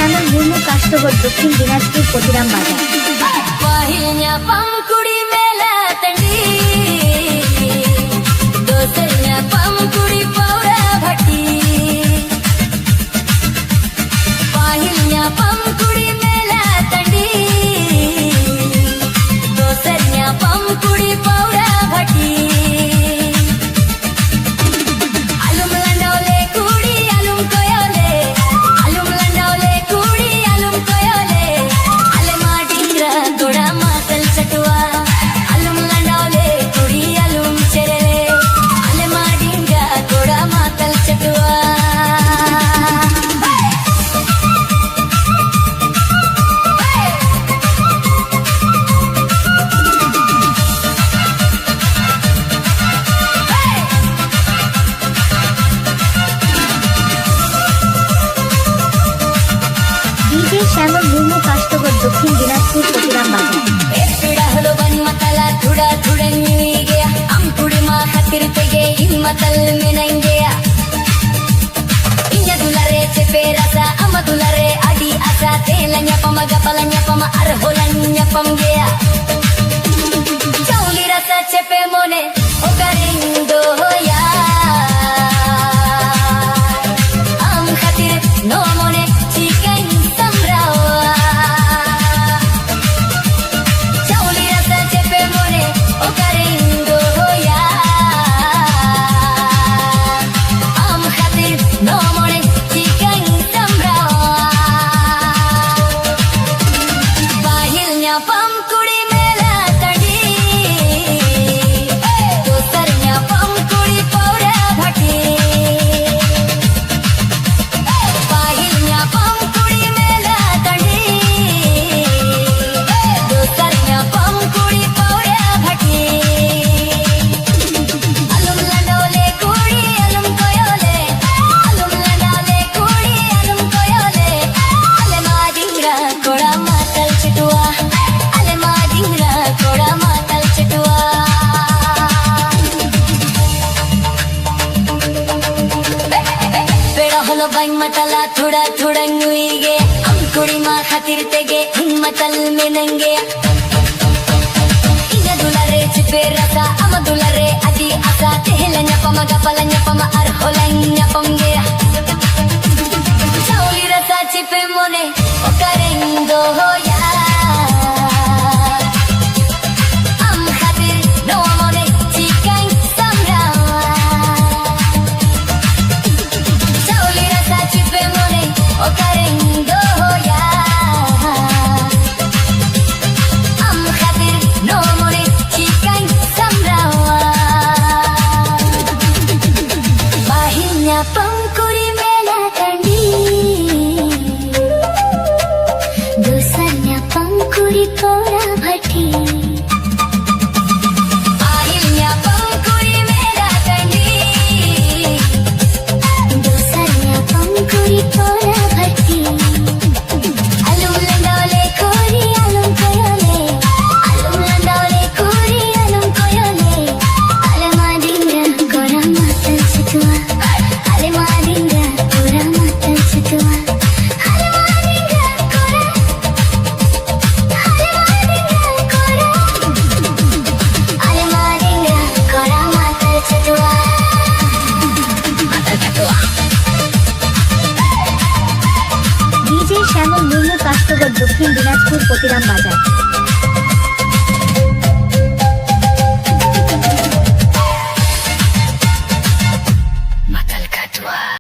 শ্যামল মুর্মু কাষ্টগড় দক্ষিণ দিনাজপুর পতিরাম বাজার। শ্যামল মুর্মু কাষ্টগড় দক্ষিণ দিনাজপুর পতিরাম বাজার। Cepe mone o carindo ya am khatir no mone chicken samrawa chauli rasa cepe mone o carindo ya am khatir no mone chicken samrawa bahilnya pam kudi mela tadi मतला थोड़ा थोड़ा नुईगे हम कुड़ी माँ खातिर तेगे हिम्मतल में नंगे इन्हें दुलारे चिपे रसा अम दुलारे अजी आसा तेहलन्या पमगा पलन्या पमा अरहोलन्या पंगे चावली रसा चिपे मोने ओ करेंदो हो या हम खातिर नो मोने चिकन समरावा चावली रसा चिपे मोने ओ करेंदो हो या हम खातिर नो मोने chicken समरावा बाहिnya pangkuri mela tandi dosanya pangkuri pora bhati ahilnya pangkuri mela tandi dosanya pangkuri pora bhati alum landale kori alum koyole ale madinga kora matal chitwa ale madinga kora matal chitwa ale madinga kora matal chitwa শ্যামল মুর্মু কাষ্টগড় দক্ষিণ দিনাজপুর পতিরাম বাজার।